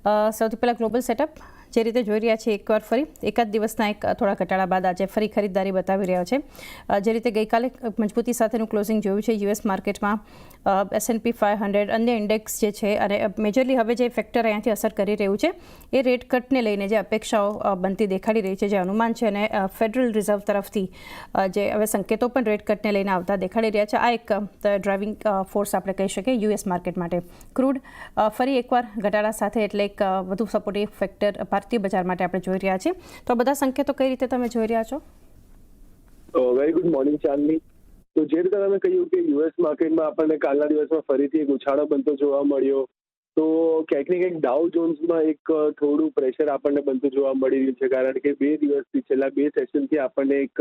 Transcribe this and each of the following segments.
સૌથી પહેલાં global setup જે રીતે જોઈ રહ્યા છીએ એકવાર ફરી એકાદ દિવસના એક થોડા ઘટાડા બાદ આજે ફરી ખરીદદારી બતાવી રહ્યા છે. જે રીતે ગઈકાલે મજબૂતી સાથેનું ક્લોઝિંગ જોયું છે યુએસ માર્કેટમાં. S&P 500 અન્ય ઇન્ડેક્સ જે છે અને મેજરલી હવે જે ફેક્ટર અહીંયાથી અસર કરી રહ્યું છે એ રેટ કટને લઈને જે અપેક્ષાઓ બનતી દેખાડી રહી છે, જે અનુમાન છે, અને ફેડરલ રિઝર્વ તરફથી જે હવે સંકેતો પણ રેટ કટને લઈને આવતા દેખાડી રહ્યા છે. આ એક ડ્રાઇવિંગ ફોર્સ આપણે કહી શકીએ યુએસ માર્કેટ માટે. ક્રૂડ ફરી એકવાર ઘટાડા સાથે એટલે એક વધુ સપોર્ટિવ ફેક્ટર ભારતીય બજાર માટે આપણે જોઈ રહ્યા છીએ. તો બધા સંકેતો કઈ રીતે તમે જોઈ રહ્યા છો? વેરી ગુડ મોર્નિંગ ચાંદની. તો જે રીતે તમે કહ્યું કે યુએસ માર્કેટમાં આપણને કાલના દિવસમાં ફરીથી એક ઉછાળો બનતો જોવા મળ્યો, તો ક્યાંક ને ક્યાંક ડાઉ જોન્સમાં એક થોડું પ્રેશર આપણને બનતું જોવા મળી રહ્યું છે, કારણ કે 2 દિવસથી છેલ્લા 2 સેશનથી આપણને એક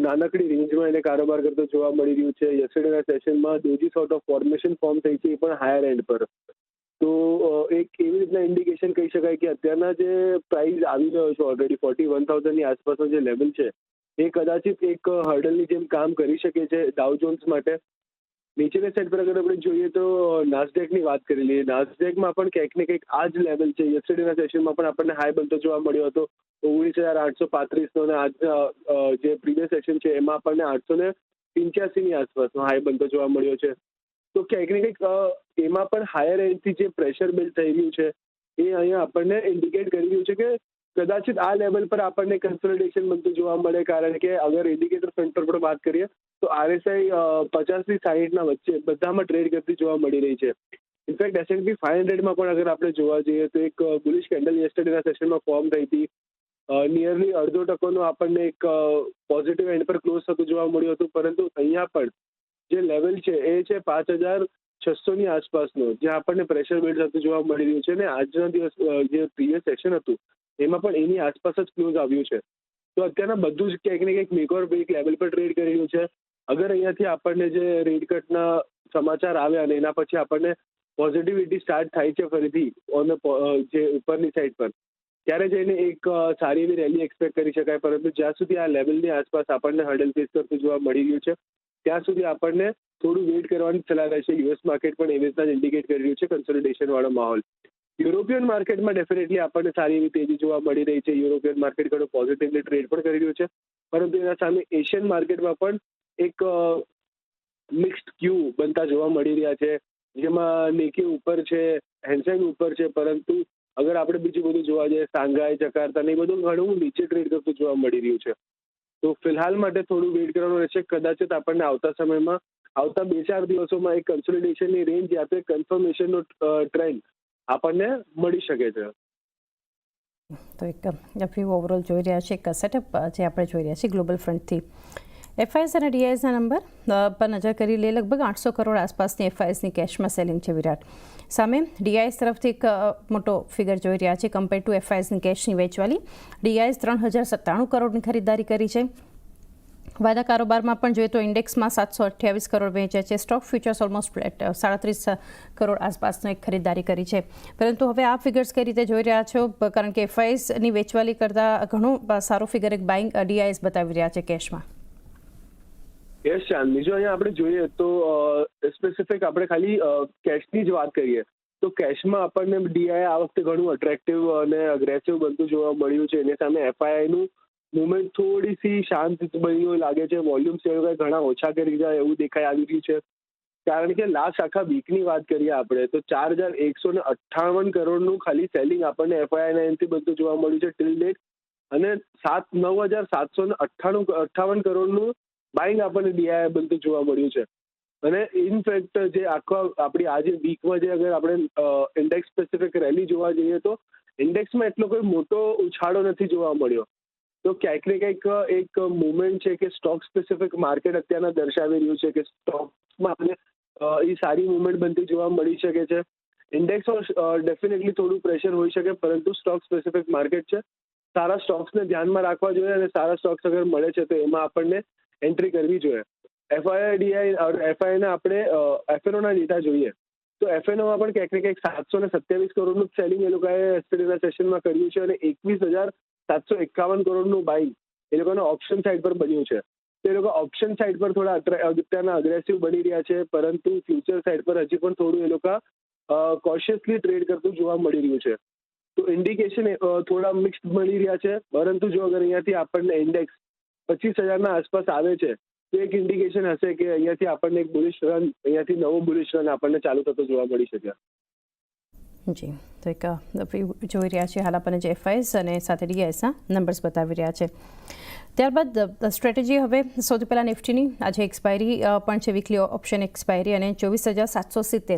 નાનકડી રેન્જમાં એને કારોબાર કરતો જોવા મળી રહ્યું છે. યસ્ટરડેના સેશનમાં doji sort of formation form થઈ છે, એ પણ હાયર એન્ડ પર. તો એક એવી રીતના ઇન્ડિકેશન કહી શકાય કે અત્યારના જે પ્રાઇસ આવી રહ્યો છે ઓલરેડી 41,000ની આસપાસનો જે લેવલ છે એ કદાચિત એક હર્ડલની જેમ કામ કરી શકે છે ડાઉ જોન્સ માટે. નીચેના સાઈડ પર અગર આપણે જોઈએ તો નાસ્ડેકની વાત કરી લઈએ. નાસ્ડેકમાં પણ ક્યાંક ને ક્યાંક આ જ લેવલ છે. યસ્ટરડેના સેશનમાં પણ આપણને હાઈ બનતો જોવા મળ્યો હતો 19,835નો, અને આજ જે પ્રીવિયસ સેશન છે એમાં આપણને 885ની આસપાસનો હાઈ બનતો જોવા મળ્યો છે. તો ક્યાંક ને કંઈક એમાં પણ હાયર એન્ડથી જે પ્રેશર બિલ્ડ થઈ રહ્યું છે એ અહીંયા આપણને ઇન્ડિકેટ કરી રહ્યું છે કે કદાચિત આ લેવલ પર આપણને કન્સોલિડેશન બનતું જોવા મળે, કારણ કે અગર ઇન્ડિકેટર ફ્રન્ટ પર પણ વાત કરીએ તો RSI 50થી 60ના વચ્ચે બધામાં ટ્રેડ કરતી જોવા મળી રહી છે. ઇનફેક્ટ S&P 500માં પણ અગર આપણે જોવા જઈએ તો એક બુલિશ કેન્ડલ યસ્ટરડેના સેશનમાં ફોર્મ થઈ હતી. નિયરલી 0.5% આપણને એક પોઝિટિવ એન્ડ પર ક્લોઝ થતું જોવા મળ્યું હતું, પરંતુ અહીંયા પણ જે લેવલ છે એ છે 5,600ની આસપાસનો, જ્યાં આપણને પ્રેશર બિલ્ડ થતું જોવા મળી રહ્યું છે. અને આજના દિવસ જે પ્રીવિયસ સેશન હતું એમાં પણ એની આસપાસ જ ક્લોઝ આવ્યું છે. તો અત્યારના બધું જ ક્યાંક ને ક્યાંક મેક ઓર બ્રેક લેવલ પર ટ્રેડ કરી રહ્યું છે. અગર અહીંયાથી આપણને જે રેટ કટના સમાચાર આવ્યા અને એના પછી આપણને પોઝિટિવિટી સ્ટાર્ટ થાય છે ફરીથી ઓન જે ઉપરની સાઈડ પર, ત્યારે જઈને એક સારી એવી રેલી એક્સપેક્ટ કરી શકાય. પરંતુ જ્યાં સુધી આ લેવલની આસપાસ આપણને હર્ડલ ફેસ કરતું જોવા મળી રહ્યું છે ત્યાં સુધી આપણને થોડું વેઇટ કરવાની સલાહ રહેશે. યુએસ માર્કેટ પણ એવી રીતના ઇન્ડિકેટ કરી રહ્યું છે કન્સોલિડેશન વાળો માહોલ. યુરોપિયન માર્કેટમાં ડેફિનેટલી આપણને સારી એવી તેજી જોવા મળી રહી છે. યુરોપિયન માર્કેટ ઘણું પોઝિટિવલી ટ્રેડ પણ કરી રહ્યું છે, પરંતુ એના સામે એશિયન માર્કેટમાં પણ એક મિક્સ્ડ ક્યુ બનતા જોવા મળી રહ્યા છે, જેમાં નિકી ઉપર છે, હેન્સેંગ ઉપર છે, પરંતુ અગર આપણે બીજું બધું જોવા જઈએ શાંઘાઈ, જકાર્તા ને એ બધું ઘણું નીચે ટ્રેડ કરતું જોવા મળી રહ્યું છે. તો ફિલહાલ માટે થોડું વેઇટ કરવાનું રહેશે. કદાચિત આપણને આવતા સમયમાં આવતા 2-4 દિવસોમાં એક કન્સોલિડેશનની રેન્જ યા તો કન્ફર્મેશનનો ટ્રેન્ડ આપણને મળી શકે છે. તો એક વ્યૂ ઓવરઓલ જોઈ રહ્યા છે, એક સેટઅપ જે આપણે જોઈ રહ્યા છીએ ગ્લોબલ ફ્રન્ટથી. FIs અને DIsના નંબર પર નજર કરી લઈએ. લગભગ 800 કરોડ આસપાસની FIsની કેશમાં સેલિંગ છે વિરાટ. સામે DIs તરફથી એક મોટો ફિગર જોઈ રહ્યા છે કમ્પેર ટુ FIsની કેશની વેચવાલી. DIs 3,097 કરોડની ખરીદારી કરી છે. વાયદા કારોબારમાં પણ જોઈએ તો ઇન્ડેક્સમાં 728 કરોડ વેચ્યા છે. Stock futures almost flat 37 crore આસપાસનો એક ખરીદારી કરી છે. પરંતુ હવે આ ફિગર્સ કઈ રીતે જોઈ રહ્યા છો? કારણ કે FIsની વેચવાલી કરતાં ઘણું સારો ફિગર એક બાઇંગ DIs બતાવી રહ્યા છે કેશમાં. યસ ચાંદની, જો અહીંયા આપણે જોઈએ તો સ્પેસિફિક આપણે ખાલી કેશની જ વાત કરીએ તો કેશમાં આપણને DI આ વખતે ઘણું અટ્રેક્ટિવ અને અગ્રેસિવ બનતું જોવા મળ્યું છે. એની સામે FIનું મુવમેન્ટ થોડી સી શાંત બન્યું લાગે છે. વોલ્યુમ્સ ઘણા ઓછા કરી જાય એવું દેખાઈ આવી રહ્યું છે, કારણ કે લાસ્ટ આખા વીકની વાત કરીએ આપણે તો 4,158 કરોડનું ખાલી સેલિંગ આપણને FIના એનથી બનતું જોવા મળ્યું છે ટિલ ડેટ, અને 9,758 કરોડનું બાઇંગ આપણને DI બનતું જોવા મળ્યું છે. અને ઇનફેક્ટ જે આખો આપણી આજે વીકમાં જે અગર આપણે ઇન્ડેક્સ સ્પેસિફિક રેલી જોવા જઈએ તો ઇન્ડેક્સમાં એટલો કોઈ મોટો ઉછાળો નથી જોવા મળ્યો. તો ક્યાંક ને ક્યાંક એક મુવમેન્ટ છે કે સ્ટોક સ્પેસિફિક માર્કેટ અત્યારના દર્શાવી રહ્યું છે કે સ્ટોક્સમાં આપણને એ સારી મુવમેન્ટ બનતી જોવા મળી શકે છે. ઇન્ડેક્સમાં ડેફિનેટલી થોડું પ્રેશર હોઈ શકે, પરંતુ સ્ટોક સ્પેસિફિક માર્કેટ છે. સારા સ્ટોક્સને ધ્યાનમાં રાખવા જોઈએ, અને સારા સ્ટોક્સ અગર મળે છે તો એમાં આપણને એન્ટ્રી કરવી જોઈએ. FIના આપણે FNOના ડેટા જોઈએ તો FNOમાં પણ ક્યાંક ને ક્યાંક 727 કરોડનું સેલિંગ એ લોકોએ યસ્ટરડેના સેશનમાં કર્યું છે, અને 21,751 કરોડનું બાઇંગ એ લોકોના ઓપ્શન સાઇડ પર બન્યું છે. તો એ લોકો ઓપ્શન સાઇડ પર થોડા અત્યારના અગ્રેસિવ બની રહ્યા છે, પરંતુ ફ્યુચર સાઇડ પર હજી પણ થોડું એ લોકો કોશિયસલી ટ્રેડ કરતું જોવા મળી રહ્યું છે. તો ઇન્ડિકેશન થોડા મિક્સ્ડ મળી રહ્યા છે, પરંતુ જો અગર અહીંયાથી આપણને ઇન્ડેક્સ 25,000 આસપાસ આવે છે તો એક ઇન્ડિકેશન હશે કે અહીંયાથી આપણને એક બુલિશ રન, અહીંયાથી નવો બુલિશ રન આપણને ચાલુ થતો જોવા મળી શકે. જી, તો એક જોઈ રહ્યા છીએ હાલ આપણને જે એફઆઈએસ અને સાથે ડીઆઈએસના નંબર્સ બતાવી રહ્યા છે. ત્યારબાદ સ્ટ્રેટેજી હવે સૌથી પહેલાં નિફ્ટીની આજે એક્સપાયરી પણ છે, વીકલી ઓપ્શન એક્સપાયરી, અને 24,770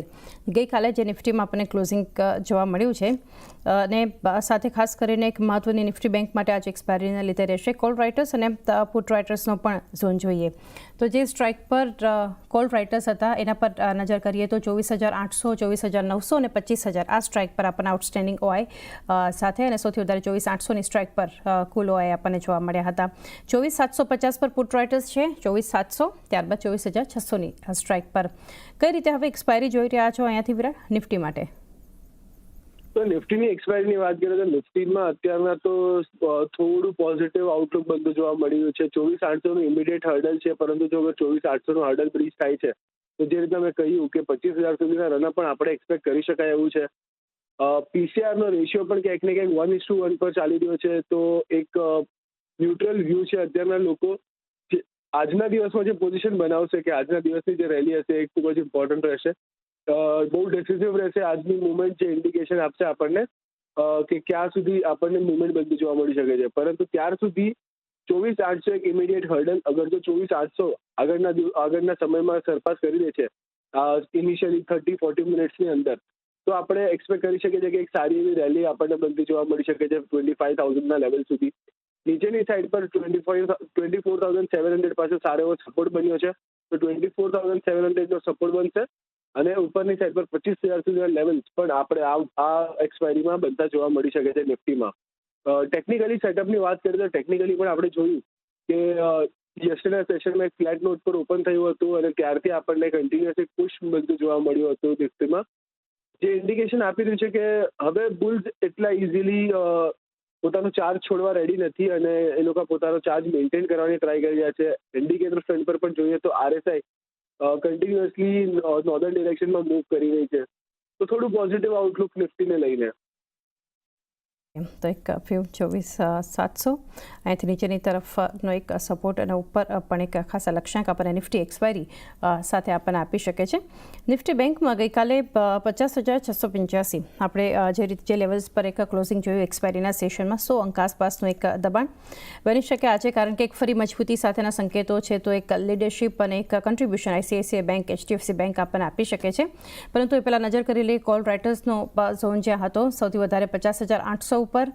ગઈકાલે જે નિફ્ટીમાં આપણને ક્લોઝિંગ જોવા મળ્યું છે. અને સાથે ખાસ કરીને એક મહત્વની નિફ્ટી બેંક માટે આજે એક્સપાયરીને લીધે રહેશે કોલ રાઇટર્સ અને પુટ રાઇટર્સનો પણ ઝોન જોઈએ. તો જે સ્ટ્રાઇક પર કોલ રાઇટર્સ હતા એના પર નજર કરીએ તો 24,800, 24,900 અને 25,000 આ સ્ટ્રાઇક પર આપણને આઉટસ્ટેન્ડિંગ ઓઆઈ સાથે, અને સૌથી વધારે 24,800ની સ્ટ્રાઇક પર કુલ ઓઆઈ આપણને જોવા મળ્યા હતા. 24,750 પર પુટ રાઇટર્સ છે, 24,700, ત્યારબાદ 24,600ની સ્ટ્રાઇક પર. કઈ રીતે હવે એક્સપાયરી જોઈ રહ્યા છો અહીંયાથી વિરાટ નિફ્ટી માટે? તો નિફ્ટીની એક્સપાયરીની વાત કરીએ તો નિફ્ટીમાં અત્યારના તો થોડું પોઝિટિવ આઉટલુક બનતું જોવા મળી રહ્યું છે. 24,800નું ઇમિડિયેટ હર્ડલ છે, પરંતુ જો અગર 24,800નું હર્ડલ બ્રીચ થાય છે તો જે રીતે મેં કહ્યું કે 25,000 સુધીના રનઅપ પણ આપણે એક્સપેક્ટ કરી શકાય એવું છે. પીસીઆરનો રેશિયો પણ ક્યાંક ને ક્યાંક 1:1 પર ચાલી રહ્યો છે. તો એક ન્યુટ્રલ વ્યૂ છે અત્યારના લોકો. આજના દિવસમાં જે પોઝિશન બનાવશે કે આજના દિવસની જે રેલી હશે એ ખૂબ જ ઇમ્પોર્ટન્ટ રહેશે. બહુ ડિસિઝિવ રહેશે આજની મુવમેન્ટ, જે ઇન્ડિકેશન આપશે આપણને કે ક્યાં સુધી આપણને મુવમેન્ટ બનતી જોવા મળી શકે છે. પરંતુ ત્યાર સુધી 24,800 એક ઇમિડિયેટ હર્ડલ, અગર જો 24,800 આગળના સમયમાં સરપાસ કરી દે છે ઇનિશિયલી 30-40 મિનિટ્સની અંદર, તો આપણે એક્સપેક્ટ કરી શકીએ છીએ કે એક સારી એવી રેલી આપણને બનતી જોવા મળી શકે છે 25,000ના લેવલ સુધી. નીચેની સાઈડ પર 24,700 પાસે સારો એવો સપોર્ટ બન્યો છે, તો 24,700નો સપોર્ટ બનશે, અને ઉપરની સાઈડ પર 25,000 સુધીના લેવલ્સ પણ આપણે આ એક્સપાયરીમાં બનતા જોવા મળી શકે છે નિફ્ટીમાં. ટેકનિકલી સેટઅપની વાત કરીએ તો ટેકનિકલી પણ આપણે જોયું કે યસ્ટરડે સેશનમાં એક ફ્લેટ નોટ પર ઓપન થયું હતું અને ત્યારથી આપણને કન્ટિન્યુઅસ એક પુશ બનતું જોવા મળ્યું હતું નિફ્ટીમાં, જે ઇન્ડિકેશન આપી રહ્યું છે કે હવે બુલ્સ એટલા ઇઝીલી પોતાનો ચાર્જ છોડવા રેડી નથી અને એ લોકો પોતાનો ચાર્જ મેન્ટેન કરવાની ટ્રાય કરી રહ્યા છે. ઇન્ડિકેટર ફ્રન્ટ પર પણ જોઈએ તો RSI કન્ટિન્યુઅસલી નોર્ધન ડિરેક્શનમાં મૂવ કરી રહી છે. તો થોડું પોઝિટિવ આઉટલુક નિફ્ટીને લઈને. તો એક 24,700 અહીંથી નીચેની તરફનો એક સપોર્ટ અને ઉપર પણ એક ખાસ લક્ષ્યાંક આપણને નિફ્ટી એક્સપાયરી સાથે આપણને આપી શકે છે. નિફ્ટી બેંકમાં ગઈકાલે 50,685 આપણે જે લેવલ્સ પર એક ક્લોઝિંગ જોયું એક્સપાયરીના સેશનમાં 100 અંક આસપાસનું એક દબાણ બની શકે આજે, કારણ કે એક ફરી મજબૂતી સાથેના સંકેતો છે. તો એક લીડરશિપ અને એક contribution ICICI bank, HDFC bank આપણને આપી શકે છે. પરંતુ એ પહેલાં નજર કરી લઈએ કોલ રાઇટર્સનો ઝોન જ્યાં હતો સૌથી વધારે 50,800 ઉપર,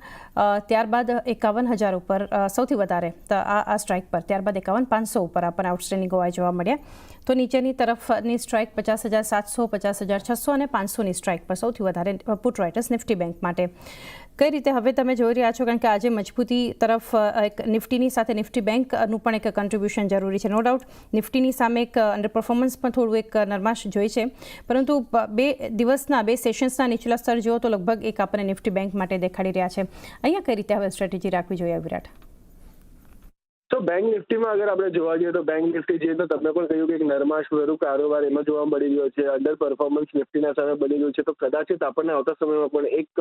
ત્યારબાદ 51,000 ઉપર સૌથી વધારે આ સ્ટ્રાઇક પર, ત્યારબાદ 51,500 ઉપર આપણને આઉટસ્ટેન્ડિંગ ઓઆઈ જોવા મળ્યા. તો નીચેની તરફની સ્ટ્રાઇક 50,700, 50,600 અને 500ની સ્ટ્રાઇક પર સૌથી વધારે પુટ રાઇટર્સ નિફ્ટી બેંક માટે. કઈ રીતે હવે તમે જોઈ રહ્યા છો, કારણ કે આજે મજબૂતી તરફ એક નિફ્ટીની સાથે નિફ્ટી બેંકનું પણ એક કન્ટ્રીબ્યુશન જરૂરી છે. નો ડાઉટ નિફ્ટીની સામે એક અંડર પરફોર્મન્સ પણ થોડું એક નરમાશ જોઈ છે, પરંતુ 2 સેશન્સના નીચલા સ્તર જુઓ તો લગભગ એક આપણને નિફ્ટી બેંક માટે દેખાડી રહ્યા છે. અહીંયા કઈ રીતે હવે સ્ટ્રેટેજી રાખવી જોઈએ વિરાટ? તો બેંક નિફ્ટીમાં અગર આપણે જોવા જઈએ તો બેંક નિફ્ટી જે તો તમે પણ કહ્યું કે એક નરમાશ ભર્યું કારોબાર એમાં જોવા મળી રહ્યો છે. અંડર પરફોર્મન્સ નિફ્ટીના સામે બની રહ્યું છે. તો કદાચિત આપણને આવતા સમયમાં પણ એક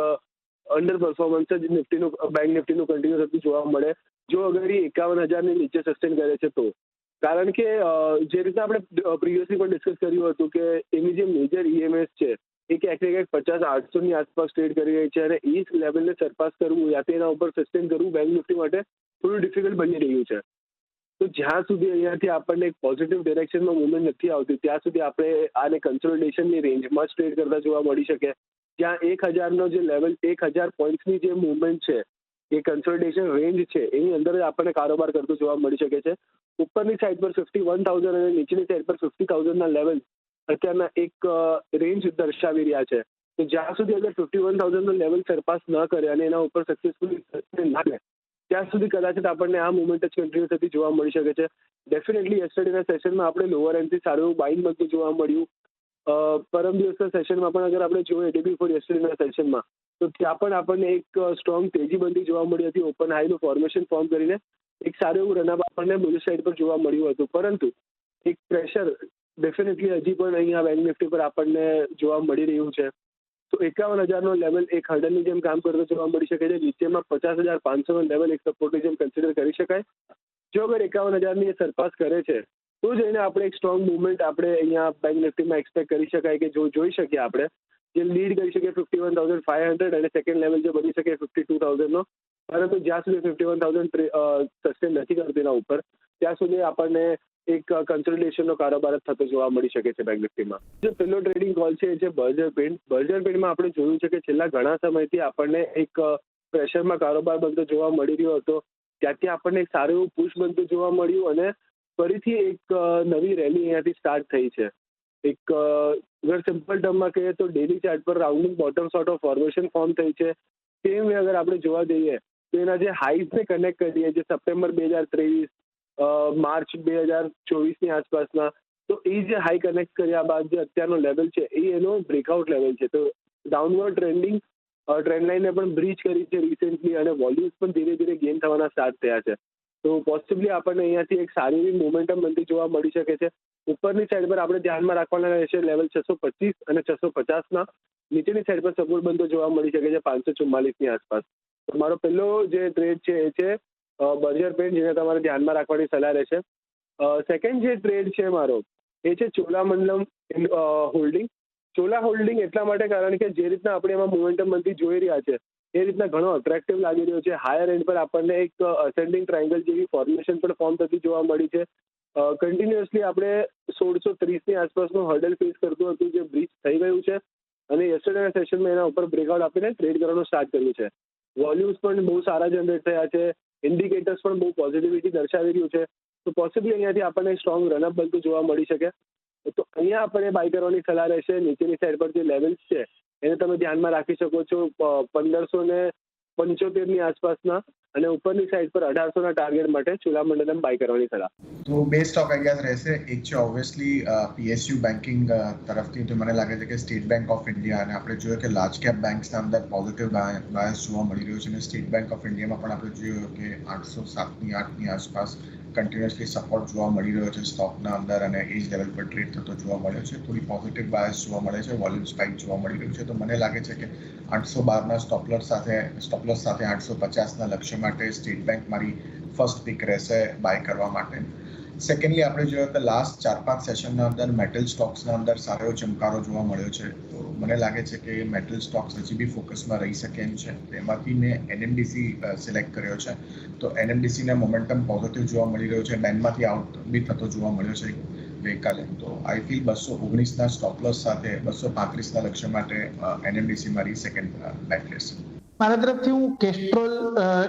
અંડર પરફોર્મન્સ જ નિફ્ટીનું, બેંક નિફ્ટીનું કન્ટિન્યુ થતું જોવા મળે જો અગર એ 51,000ની નીચે સસ્ટેન કરે છે તો. કારણ કે જે રીતે આપણે પ્રિવિયસલી પણ ડિસ્કસ કર્યું હતું કે એની જે મેજર EMS છે એ ક્યાંક ને ક્યાંક 50,800ની આસપાસ ટ્રેડ કરી રહી છે, અને એ લેવલને સરપાસ કરવું યા તેના ઉપર સસ્ટેન કરવું બેંક નિફ્ટી માટે થોડું ડિફિકલ્ટ બની રહ્યું છે. તો જ્યાં સુધી અહીંયાથી આપણને એક પોઝિટિવ ડિરેક્શનમાં મુવમેન્ટ નથી આવતી ત્યાં સુધી આપણે આને કન્સોલિડેશનની રેન્જમાં જ ટ્રેડ કરતા જોવા મળી શકે, જ્યાં 1,000નો જે લેવલ, 1,000 પોઈન્ટ્સની જે મુવમેન્ટ છે એ કન્સોલિડેશન રેન્જ છે એની અંદર જ આપણને કારોબાર કરતો જોવા મળી શકે છે. ઉપરની સાઈડ પર 51,000 અને નીચેની સાઈડ પર 50,000ના લેવલ અત્યારના એક રેન્જ દર્શાવી રહ્યા છે. તો જ્યાં સુધી અગર 51,000નો લેવલ સરપાસ ન કરે અને એના ઉપર સક્સેસફુલી ના લે ત્યાં સુધી કદાચ આપણને આ મુવમેન્ટ જ કન્ટિન્યુ થતી જોવા મળી શકે છે. ડેફિનેટલી યસ્ટરડેના સેશનમાં આપણે લોઅર એન્ડથી સારું એવું બાઇંગ બનતું જોવા મળ્યું. પરમ દિવસના સેશનમાં પણ અગર આપણે જોઈએ ડે બિફોર યસ્ટરડેના સેશનમાં તો ત્યાં પણ આપણને એક સ્ટ્રોંગ તેજી બનતી જોવા મળી હતી. ઓપન હાઈનું ફોર્મેશન ફોર્મ કરીને એક સારું એવું રનઅપ આપણને બુલિશ સાઈડ પર જોવા મળ્યું હતું, પરંતુ એક પ્રેશર ડેફિનેટલી હજી પણ અહીંયા બેંક નિફ્ટી પર આપણને જોવા મળી રહ્યું છે. તો 51,000નો લેવલ એક હર્ડલની જેમ કામ કરતો જોવા મળી શકે છે. નીચેમાં 50,500નો લેવલ એક સપોર્ટની જેમ કન્સિડર કરી શકાય. જો અગર 51,000ની એ સરપાસ કરે છે તો જઈને આપણે એક સ્ટ્રોંગ મુવમેન્ટ આપણે અહીંયા બેંક નિફ્ટીમાં એક્સપેક્ટ કરી શકાય કે જો જોઈ શકીએ આપણે જે લીડ કરી શકીએ 51,500 અને સેકન્ડ લેવલ જે બની શકે 52,000નો. પરંતુ જ્યાં સુધી 51,000 સસ્ટેન નથી કરતું એના ઉપર ત્યાં સુધી આપણને એક કન્સોલિડેશનનો કારોબાર થતો જોવા મળી શકે છે બેંક નિફ્ટીમાં. જે પેલો ટ્રેડિંગ કોલ છે એ છે બર્જર પેનમાં આપણે જોયું છે કે છેલ્લા ઘણા સમયથી આપણને એક પ્રેશરમાં કારોબાર બનતો જોવા મળી રહ્યો હતો. ત્યાંથી આપણને એક સારું એવું પુશ બનતું જોવા મળ્યું અને ફરીથી એક નવી રેલી અહીંયાથી સ્ટાર્ટ થઈ છે. એક અગર સિમ્પલ ટર્મમાં કહીએ તો ડેલી ચાર્ટ પર rounding bottom sort of formation form થઈ છે. સેમ વે અગર આપણે જોવા જઈએ તો એના જે હાઈઝને કનેક્ટ કરીએ જે સપ્ટેમ્બર 2023 માર્ચ 2024ની આસપાસના તો એ જે હાઈ કનેક્ટ કર્યા બાદ જે અત્યારનો લેવલ છે એ એનો બ્રેકઆઉટ લેવલ છે. તો ડાઉનવર્ડ ટ્રેન્ડ લાઇનને પણ બ્રીચ કરી છે રિસેન્ટલી અને વોલ્યુમ્સ પણ ધીરે ધીરે ગેઇન થવાના સ્ટાર્ટ થયા છે. તો પોસિબલી આપણને અહીંયાથી એક સારી એવી મોમેન્ટમ બનતી જોવા મળી શકે છે. ઉપરની સાઈડ પર આપણે ધ્યાનમાં રાખવાના રહેશે લેવલ 625 અને 650ના. નીચેની સાઈડ પર સપોર્ટ બનતો જોવા મળી શકે છે 544ની આસપાસ. તો મારો પહેલો જે ટ્રેડ છે એ છે બર્જર પેન, જેને તમારે ધ્યાનમાં રાખવાની સલાહ રહેશે. સેકન્ડ જે ટ્રેડ છે મારો એ છે ચોલામંડલમ હોલ્ડિંગ. ચોલા હોલ્ડિંગ એટલા માટે કારણ કે જે રીતના આપણે એમાં મોમેન્ટમ બનતી જોઈ રહ્યા છે એ રીતના ઘણો અટ્રેક્ટિવ લાગી રહ્યો છે. હાયર એન્ડ પર આપણને એક અસેન્ડિંગ ટ્રાયંગલ જેવી ફોર્મેશન પણ ફોર્મ થતી જોવા મળી છે. કન્ટિન્યુઅસલી આપણે 1630ની આસપાસનું હર્ડલ ફેસ કરતું હતું જે બ્રીચ થઈ ગયું છે અને યસ્ટરડેના સેશનમાં એના ઉપર બ્રેકઆઉટ આપીને ટ્રેડ કરવાનું સ્ટાર્ટ કર્યું છે. વોલ્યુમ્સ પણ બહુ સારા જનરેટ થયા છે. ઇન્ડિકેટર્સ પણ બહુ પોઝિટિવિટી દર્શાવી રહ્યું છે. તો પોસિબલી અહીંયાથી આપણને સ્ટ્રોંગ રનઅપ બનતું જોવા મળી શકે. તો અહીંયા આપણે બાય કરવાની સલાહ રહેશે. નીચેની સાઈડ પર જે લેવલ્સ છે એને તમે ધ્યાનમાં રાખી શકો છો 1575ની આસપાસના અને ઉપરની સાઈડ પર 1800ના ટાર્ગેટ માટે ચોલામંડલમ બાય કરવાની સલાહ. તો બે સ્ટોક આઈડિયાઝ રહેશે. એક છે ઓબ્વિયસલી પીએસયુ બેન્કિંગ તરફથી તો મને લાગે છે કે સ્ટેટ બેંક ઓફ ઇન્ડિયા, અને આપણે જોયું કે લાર્જ કેપ બેંક્સના અંદર પોઝિટિવ બાયસ જોવા મળી રહ્યું છે અને સ્ટેટ બેંક ઓફ ઇન્ડિયામાં પણ આપણે જોયું કે 807ની 8ની આસપાસ કન્ટિન્યુઅસલી સપોર્ટ જોવા મળી રહ્યો છે સ્ટોકના અંદર અને એ જ લેવલ પર ટ્રેડ થતો જોવા મળ્યો છે. થોડી પોઝિટિવ બાયસ જોવા મળે છે, વોલ્યુમ સ્પાઇક જોવા મળી રહ્યું છે. તો મને લાગે છે કે 812ના સ્ટોપલોસ સાથે 850ના લક્ષ્ય માટે સ્ટેટ બેંક મારી ફર્સ્ટ પિક રહેશે બાય કરવા માટે. સેકન્ડલી આપણે જોયું કે લાસ્ટ 4-5 સેશનના અંદર મેટલ સ્ટોક્સના અંદર સારો એવો ચમકારો જોવા મળ્યો છે. તો મને લાગે છે કે મેટલ સ્ટોક્સ હજી બી ફોકસમાં રહી શકે એમ છે. એમાંથી મેં એનએમડીસી સિલેક્ટ કર્યો છે. તો એનએમડીસીના મોમેન્ટમ પોઝિટિવ જોવા મળી રહ્યો છે. બેન્ડમાંથી આઉટ બી થતો જોવા મળ્યો છે ગઈકાલે. તો આઈ ફીલ 219ના સ્ટોપલોસ સાથે 235ના લક્ષ્ય માટે એનએમડીસી મારી સેકન્ડ બેક રહેશે. મારા તરફથી હું કેસ્ટ્રોલ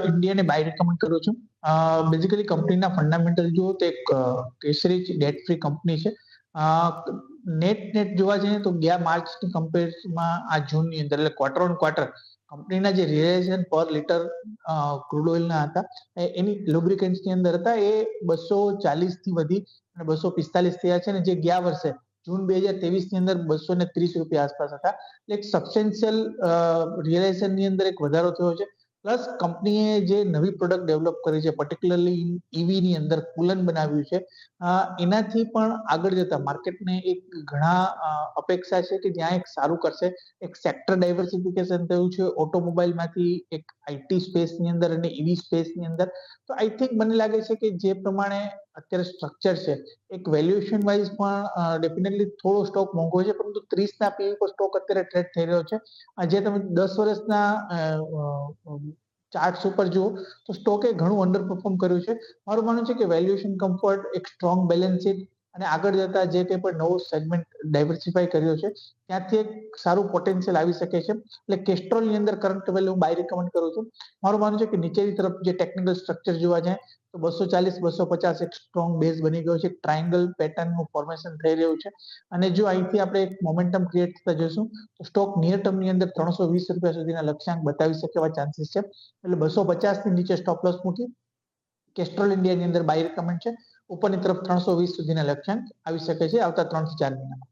ઇન્ડિયાને બાય રેકમેન્ડ કરું છું. બેઝિકલી કંપનીના ફંડામેન્ટલ જુઓ તો એક કેસરી ડેટ ફ્રી કંપની છે. નેટ જોવા જઈએ તો ગયા માર્ચની કમ્પેરમાં આ જૂનની અંદર એટલે ક્વાર્ટર ઓન ક્વાર્ટર કંપનીના જે રિયલાઇઝેશન પર લીટર ક્રૂડ ઓઇલના હતા એની લુબ્રિકન્ટ્સની અંદર હતા એ 240થી વધી અને 245 થયા છે. અને જે ગયા વર્ષે જૂન 2023ની અંદર 230 રૂપિયા આસપાસ હતા. એટલે એક સબસ્ટેન્શિયલ રિયલાઇઝેશનની અંદર એક વધારો થયો છે. પ્લસ કંપનીએ જે નવી પ્રોડક્ટ ડેવલપ કરી છે, પર્ટિક્યુલરલી ઈવીની અંદર કુલન બનાવ્યું છે, એનાથી પણ આગળ જતા માર્કેટને એક ઘણા અપેક્ષા છે કે જ્યાં એક સારું કરશે. એક સેક્ટર ડાયવર્સિફિકેશન થયું છે ઓટોમોબાઈલમાંથી એક આઈટી સ્પેસની અંદર અને ઈવી સ્પેસની અંદર. તો આઈ થિંક મને લાગે છે કે જે પ્રમાણે અત્યારે સ્ટ્રક્ચર છે એક વેલ્યુએશન વાઇઝ પણ ડેફિનેટલી થોડો સ્ટોક મોંઘો છે, પરંતુ 30ના પીઈ પર સ્ટોક અત્યારે ટ્રેડ થઈ રહ્યો છે. જે તમે 10 વર્ષના ચાર્ટ્સ ઉપર જુઓ તો સ્ટોકે ઘણું અંડર પરફોર્મ કર્યું છે. મારું માનવું છે કે વેલ્યુએશન કમ્ફર્ટ, એક સ્ટ્રોંગ બેલેન્સ શીટ અને આગળ જતા જે કંઈ પણ નવો સેગમેન્ટ ડાયવર્સિફાઈ કર્યો છે ત્યાંથી એક સારું પોટેન્શિયલ આવી શકે છે. એટલે કેસ્ટ્રોલની અંદર કરંટ વેલ્યુ બાય રેકમેન્ડ કરું છું. મારું માનવું છે કે નીચેની તરફ જે ટેકનિકલ સ્ટ્રક્ચર જોવા જાય તો 240-250 એક સ્ટ્રોંગ બેઝ બની ગયો છે. એક ટ્રાયંગલ પેટર્નનું ફોર્મેશન થઈ રહ્યું છે અને જો અહીંથી આપણે એક મોમેન્ટમ ક્રિએટ થતા જોઈશું તો સ્ટોક નિયર ટર્મની અંદર 320 રૂપિયા સુધીના લક્ષ્યાંક બતાવી શકે એવા ચાન્સીસ છે. એટલે 250ની નીચે સ્ટોપ લોસ મૂકી કેસ્ટ્રોલ ઇન્ડિયાની અંદર બાય રેકમેન્ડ છે. ઉપરની તરફ 320 સુધીના લક્ષ્યાંક આવી શકે છે આવતા 3 થી 4 મહિનામાં.